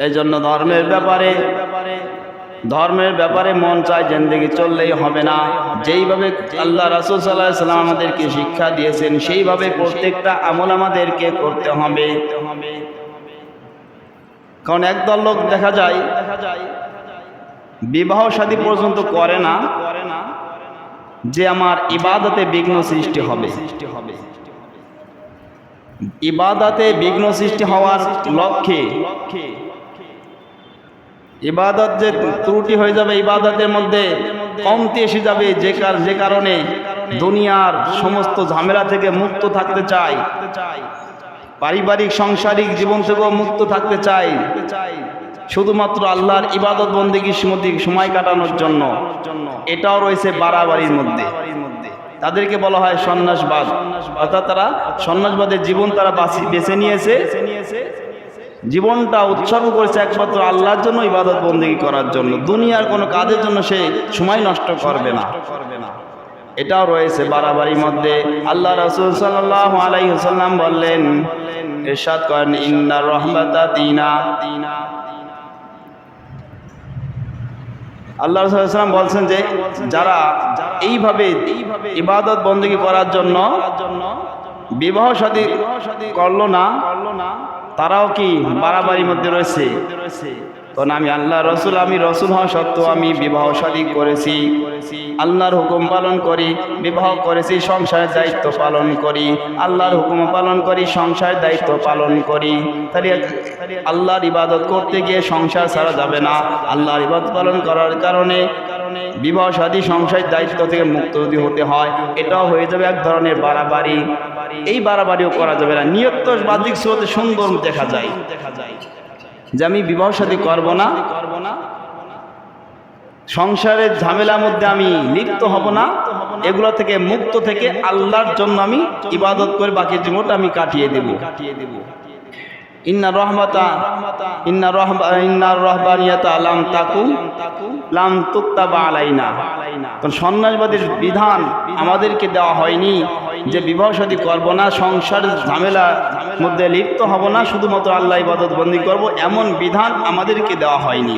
এই জন্য ধর্মের ব্যাপারে মন চায় জিন্দেগি চললেই হবে না। যেইভাবে আল্লাহ রাসূল সাল্লাল্লাহু আলাইহি ওয়াসাল্লাম আমাদেরকে শিক্ষা দিয়েছেন সেইভাবে প্রত্যেকটা আমল আমাদেরকে করতে হবে। কারণ একদল লোক দেখা যায় বিবাহ শাদী পর্যন্ত করে না যে আমার ইবাদতে বিঘ্ন সৃষ্টি হবে। ইবাদতে বিঘ্ন সৃষ্টি হওয়ার লক্ষ্যে ইবাদত যে ত্রুটি হয়ে যাবে, ইবাদতের মধ্যে কমতি এসে যাবে, যে কারণে দুনিয়ার সমস্ত ঝামেলা থেকে মুক্ত থাকতে চাই, পারিবারিক সাংসারিক জীবন থেকেও মুক্ত থাকতে চাই, শুধুমাত্র আল্লাহর ইবাদত বন্দেগীর মধ্যে সময় কাটানোর জন্য, এটাও রয়েছে বাড়াবাড়ির মধ্যে। তাদেরকে বলা হয় সন্ন্যাসবাদ। অর্থাৎ তারা সন্ন্যাসবাদের জীবন তারা বেছে নিয়েছে, জীবনটা উৎসর্গ করেছে একমাত্র আল্লাহর জন্য, ইবাদত বন্দেগী করার জন্য। দুনিয়ার কোনো কাজের জন্য সে সময় নষ্ট করবে না। এটাও রয়েছে বাড়াবাড়ির মধ্যে। আল্লাহ রাসূল সাল্লাল্লাহু আলাইহি ওয়াসাল্লাম বললেন, ইরশাদ করেন, ইন্নার রাহমাতা দিনা। আল্লাহ রাসূল সাল্লাল্লাহু আলাইহি ওয়াসাল্লাম বলছেন যে যারা এইভাবে ইবাদত বন্দেগী করার জন্য বিবাহ শাদী করলো না, তারাও কি বাড়াবাড়ির মধ্যে রয়েছে। কারণ আমি রসুল হওয়া সত্ত্বেও আমি বিবাহ শাদী করেছি, আল্লাহর হুকুম পালন করি, বিবাহ করেছি, সংসারের দায়িত্ব পালন করি, আল্লাহর হুকুম পালন করি, সংসারের দায়িত্ব পালন করি। তাহলে আল্লাহর ইবাদত করতে গিয়ে সংসার ছাড়া যাবে না। আল্লাহর ইবাদত পালন করার কারণে বিবাহ শাদী সংসারের দায়িত্ব থেকে মুক্ত যদি হতে হয়, এটাও হয়ে যাবে এক ধরনের বাড়াবাড়ি। এই বাড়াবাড়িও করা যাবে না। নিয়ত তো বাহ্যিক সুরতে সুন্দর দেখা যায় যে আমি বিবাহ শাদী করব না, সংসারের ঝামেলার মধ্যে আমি লিপ্ত হব না, এগুলো থেকে মুক্ত থেকে আল্লাহর জন্য আমি ইবাদত করে বাকি জীবনটা আমি কাটিয়ে দেব। ইন্নার রাহবানিয়াতা লাম তুক্তাবা আলাইনা। কারণ সন্ন্যাসবাদের বিধান আমাদেরকে দেওয়া হয়নি যে বিবাহ শাদী করব না, সংসারের ঝামেলার মধ্যে লিপ্ত হব না, শুধুমাত্র আল্লাহ ইবাদত বন্দেগী করব, এমন বিধান আমাদেরকে দেওয়া হয়নি।